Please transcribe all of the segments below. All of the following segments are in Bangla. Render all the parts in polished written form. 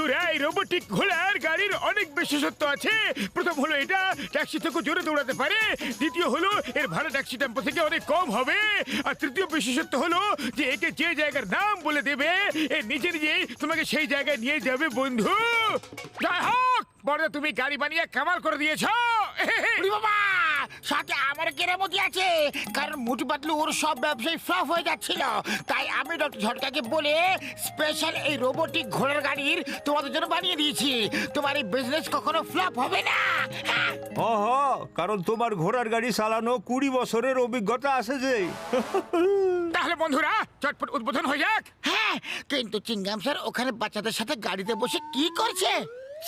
বন্ধুরা, এই রোবোটিক ঘোড়ার গাড়ির অনেক বিশেষত্ব আছে। প্রথম হলো এটা ট্যাক্সি থেকে জোরে দৌড়াতে পারে। দ্বিতীয় হলো এর ভাড়া ট্যাক্সি টেম্পো থেকে অনেক কম হবে। আর তৃতীয় বিশেষত্ব হলো যে একে যে জায়গার নাম বলে দেবে এ নিজে নিজেই তোমাকে সেই জায়গায় নিয়ে যাবে বন্ধু। যাই হোক, বড় তুমি গাড়ি বানিয়ে কামাল করে দিয়েছো। বাবা, সাথে আমার কেরামতি আছে, কারণ মোটু পাতলু ওর সব ব্যবসায় ফ্লপ হয়ে যাচ্ছিল। তাই আমি ডক্টর ঝটকাকে বলে স্পেশাল এই রোবোটিক ঘোড়ার গাড়ির তোমাদের জন্য বানিয়ে দিয়েছি। তোমার এই বিজনেস কখনো ফ্লপ হবে না। কারণ তোমার ঘোড়ার গাড়ি চালানো 20 বছরের অভিজ্ঞতা আছে যে। তাহলে বন্ধুরা চটপট উদ্বোধন হয়ে যাক। হ্যাঁ, কিন্তু চিঙ্গাম স্যার ওখানে বাচ্চাদের সাথে গাড়িতে বসে কি করছে?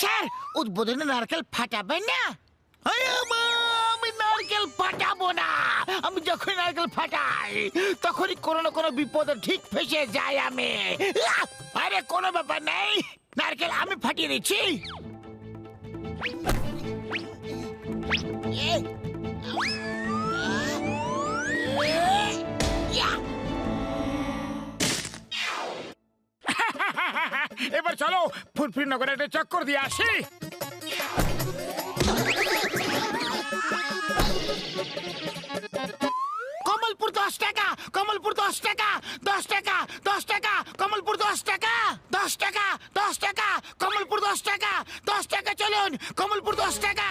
স্যার, উদ্বোধনে নারকেল ফাটাবেন না? আমি নারকেল ফাটাবো না। আমি যখন নারকেল ফাটাই তখনই কোনো না কোনো বিপদে ঠিক ফেসে যাই আমি। আরে কোনো ব্যাপার নেই, নারকেল আমি ফাটিয়ে দিচ্ছি। এবার চলো ফুরফুরি নগরে একটা চক্কর দিয়ে আসি। কমলপুর 10 টাকা, কমলপুর 10 টাকা, 10 টাকা, 10 টাকা, কমলপুর 10 টাকা, 10 টাকা, 10 টাকা, কমলপুর 10 টাকা, 10 টাকা, চলুন কমলপুর 10 টাকা।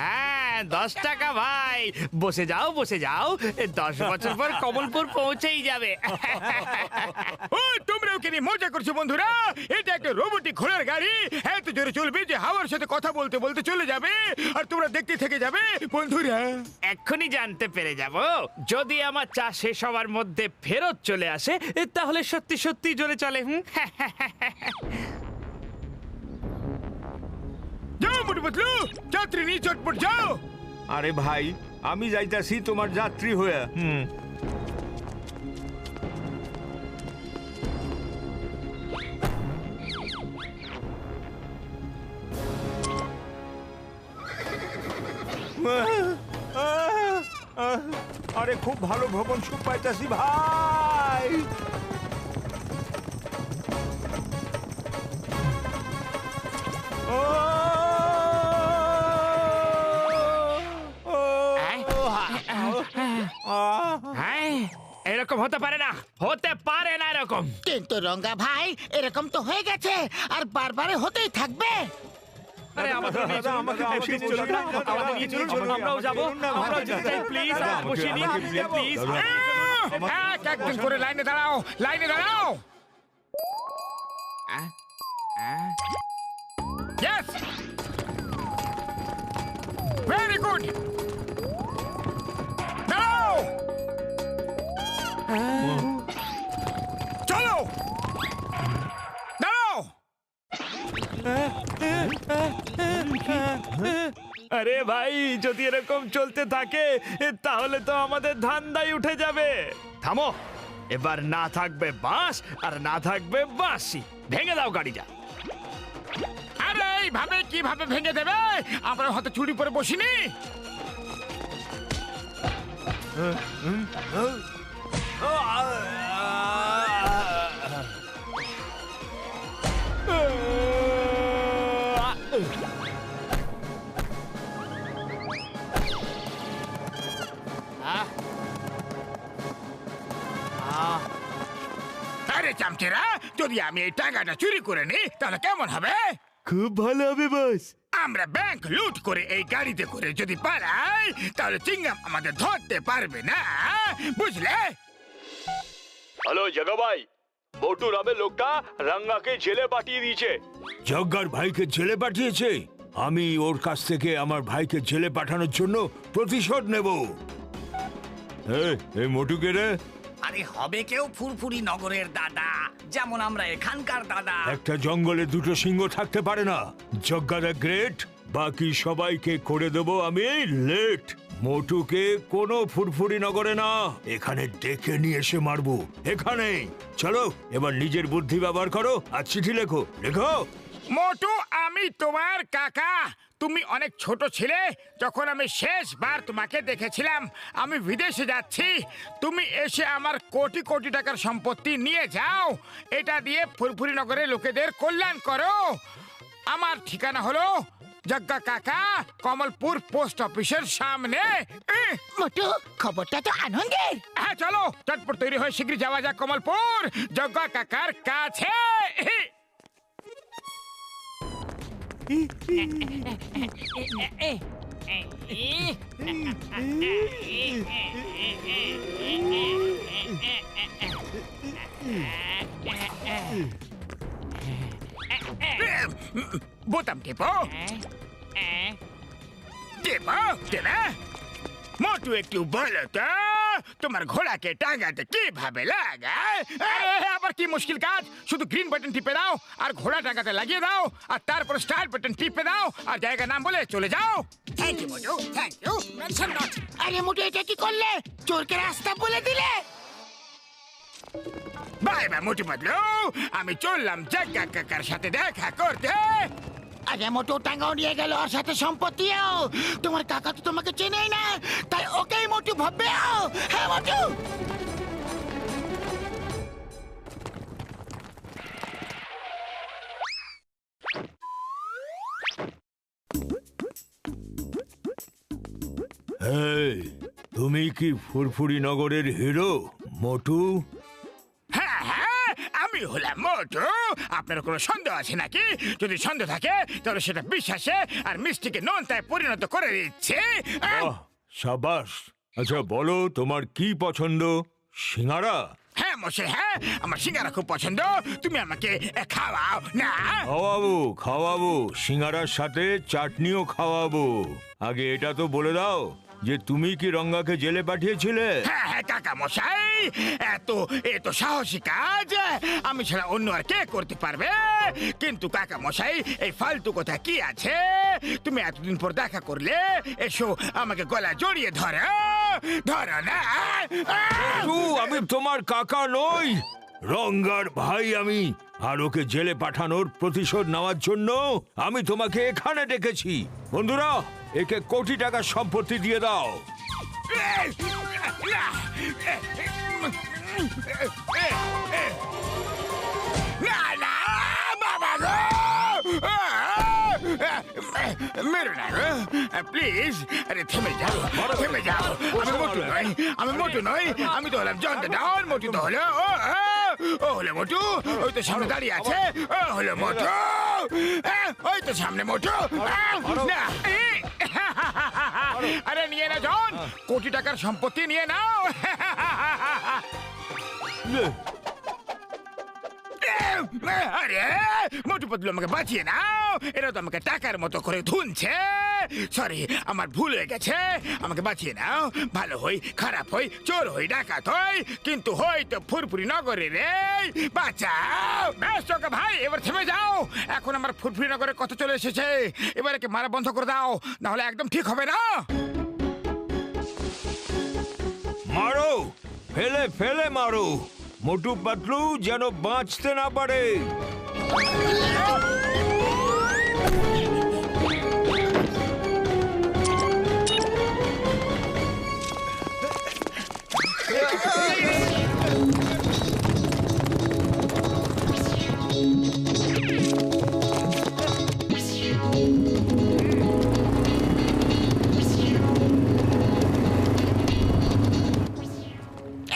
হ্যাঁ, 10 টাকা ভাই। বসে যাও বসে যাও, 10 বছর পর কমলপুর পৌঁছেই যাবে। ও, তোমরাও কি নিয়ে মজা করছো বন্ধুরা? এটা একটা রোবোটিক ঘোড়ার গাড়ি, এত জোরে চলবে যে হাওয়ার সাথে কথা বলতে বলতে চলে যাবে, আর তোমরা দেখতে থেকে যাবে বন্ধুরা। এক্ষুনি জানতে পেরে যাব। যদি আমার চা শেষ হওয়ার মধ্যে ফেরত চলে আসে তাহলে সত্যি সত্যি জোরে চলে। যাও মোটু পাতলু, যাত্রী নিয়ে চটপট যাও। আরে ভাই, আমি যাইতাছি তোমার যাত্রী হয়ে। আরে খুব ভালো ভ্রমণ সুখ পাইতাছি ভাই। এরকম হতে পারে না, হতে পারে না এরকম। কিন্তু রঙ্গা ভাই, এরকম তো হয়ে গেছে আর বারবার হতেই থাকবে। আরে আমাদের নিয়ে চলুন, প্লিজ চলুন না, আমাদের নিয়ে চলুন, আমরাও যাবো, আমরাও যেতে চাই, প্লিজ বসিয়ে নিন, প্লিজ। একদিন করে লাইনে দাঁড়াও, লাইনে দাঁড়াও। Yes! Very good! দাঁড়াও! চলো! দাঁড়াও! আরে ভাই, যদি এরকম চলতে থাকে তাহলে তো আমাদের ধান্দাই উঠে যাবে। থামো, এবার না থাকবে বাঁশ আর না থাকবে বাঁশি। ভেঙে দাও গাড়িটা। আরে এইভাবে কিভাবে ভেঙে দেবে? আমরা হয়তো চুরি করে বসিনি। আরে চামচেরা, যদি আমি এই টাকাটা চুরি করে নিই তাহলে কেমন হবে? খুব ভালো হবে বস। আমরা ব্যাংক লুট করে এই গাড়িতে করে যদি পালাই তাহলে চিংগাম আমাদের ধরতে পারবে না, বুঝলে? হ্যালো জগা ভাই, মোটু নামের লোকটা রাঙ্গাকে জেলে পাঠিয়ে দিয়েছে। জগ্গার ভাইকে জেলে পাঠিয়েছে? আমি ওর কাছ থেকে আমার ভাইকে জেলে পাঠানোর জন্য প্রতিশোধ নেব। এই মোটুকে রে, আরে হবে কেউ ফুরফুরি নগরের দাদা, যেমন আমরা এখানকার দাদা। একটা জঙ্গলে দুটো সিংহ থাকতে পারে না। জগ্গা দ্য গ্রেট, বাকি সবাইকে করে দেব আমি লেট। মোটুকে কোনো ফুরফুরি নগরে না, এখানে ডেকে নিয়ে এসে মারবো, এখানে। চলো এবার নিজের বুদ্ধি ব্যবহার করো আর চিঠি লেখো, লেখো। মোটু আমি তোমার কাকা। তুমি অনেক ছোট ছিলে যখন আমি শেষবার তোমাকে দেখেছিলাম। আমি বিদেশে যাচ্ছি, তুমি এসে আমার কোটি কোটি টাকার সম্পত্তি নিয়ে যাও। এটা দিয়ে ফুরফুরি নগরের লোকেদের কল্যাণ করো। আমার ঠিকানা হলো জগ্গা কাকা, কমলপুর পোস্ট অফিসের সামনে। মোটু খবরটা তো আনন্দের। হ্যাঁ চলো চটপট তৈরি হয়ে শীঘ্রই যাওয়া যাক কমলপুর জগ্গা কাকার কাছে। বোতাম টেপো টেপো টেপে। মোটু একটু বলো তো তোমার ঘোড়াকে টাঙাতে কিভাবে লাগায়? আরে আবার কি মুশকিল কাজ, শুধু গ্রিন বাটন টিপে দাও আর ঘোড়া টাঙাতে লাগিয়ে দাও আর তারপর স্টার্ট বাটন টিপে দাও আর জায়গা নাম বলে চলে যাও। Thank you Motu, thank you. Mention not. আরে মোটু এটা কি করলে? চোরকে রাস্তা বলে দিলে। বাই বাই মোটু বদলু, আমি চললাম জগ্গা কাকার সাথে দেখা করতে। আরে মোটু টাঙ্গাও নিয়ে গেল আর সাথে সম্পত্তিও। তোমার কাকা তো তোমাকে চেনেই না, তাই ওকেই মোটু ভাববে। হ্যাঁ মোটু। এই, তুমি কি ফুরফুরি নগরের হিরো মোটু? হ্যাঁ হ্যাঁ আমি হলাম মোটু। আপনার কোনো সন্দেহ আছে নাকি? যদি সন্দেহ থাকে তাহলে সেটা বিশ্বাসে আর মিষ্টিকে নোনতায় পরিণত করে দিচ্ছে। বাহ, সাবাস। আচ্ছা বলো তোমার কি পছন্দ? সিঙ্গারা? হ্যাঁ মশাই, হ্যাঁ আমার সিঙ্গারা খুব পছন্দ। তুমি আমাকে খাওয়াও না? খাওয়াবো খাওয়াবো, সিঙ্গারার সাথে চাটনিও খাওয়াবো। আগে এটা তো বলে দাও যে তুমি কি রঙ্গাকে জেলে পাঠিয়েছিলে? হ্যাঁ হ্যাঁ কাকা মশাই, এত সাহসী কাজ আমি ছাড়া অন্য আর কে করতে পারবে? কিন্তু কাকা মশাই এই ফালতু কথা কি আছে? তুমি এতদিন পর দেখা করলে, এসো আমাকে গলা জড়িয়ে ধরো ধরো না। মোটু, আমি তোমার কাকা নই, রঙ্গার ভাই আমি। আর ওকে জেলে পাঠানোর প্রতিশোধ নেওয়ার জন্য আমি তোমাকে এখানে ডেকেছি। বন্ধুরা, একে কোটি টাকার সম্পত্তি দিয়ে দাও। না না বাবা গো, মেরো না গো প্লিজ। আরে থেমে যাও থেমে যাও। আমি মোটু নই, আমি মোটু নই, আমি তো হলাম জন ডন। মোটু তো হলো ও হলো মোটু, ওই তো সামনে দাঁড়িয়ে আছে। ও হলো মোটু, ওই তো সামনে মোটু। না আরে নিয়ে না জন, কোটি টাকার সম্পত্তি নিয়ে নাও। আরে মোটু পতলু আমাকে বাঁচিয়ে নাও, এরা তো আমাকে টাকার মতো করে ধুনছে। সরি, আমার ভুল হয়ে গেছে, আমাকে বাঁচিয়ে নাও। ভালো হই খারাপ হই, চোর হই ডাকাত হই, কিন্তু হই তো ফুরফুরি নগরে রে। বাঁচাও। বেশ চোখা ভাই, এবার থেমে যাও। এখন আমার ফুরফুরি নগরের কথা চলে এসেছে, এবার একে মারা বন্ধ করে দাও, না হলে একদম ঠিক হবে না। মারো, ফেলে ফেলে মারো, মোটু পাতলু যেন বাঁচতে না পারে।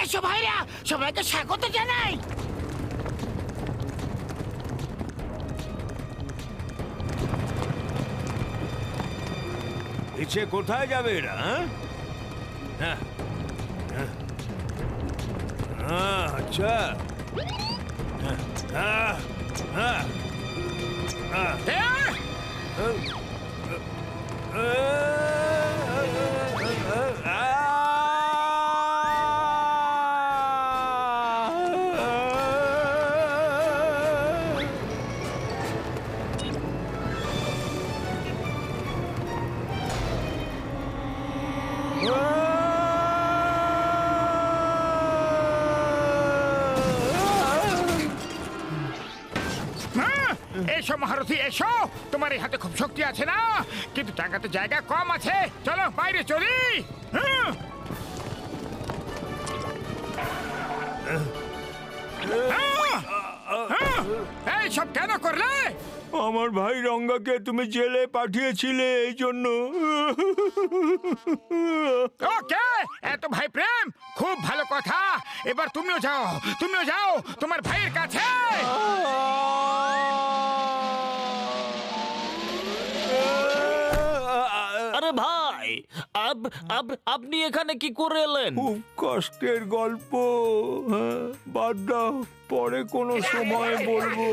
এসো ভাইরা, সবাইকে স্বাগত জানাই। ইচ্ছে কোথায় যাবে এরা? হ্যাঁ? আচ্ছা। এসো মহারথী এসো, তোমার এই হাতে খুব শক্তি আছে না, কিন্তু টাকাতে জায়গা কম আছে, চলো বাইরে চলি। হ্যাঁ। এই সব কেন করলে? আমার ভাই রঙ্গাকে তুমি জেলে পাঠিয়েছিলে এই জন্য। ওকে, এত ভাই প্রেম খুব ভালো কথা। এবার তুমিও যাও, তুমিও যাও তোমার ভাইয়ের কাছে। আরে ভাই, আপনি এখানে কি করে এলেন? খুব কষ্টের গল্প, হ্যাঁ, বাদ দাও, পরে কোনো সময় বলবো।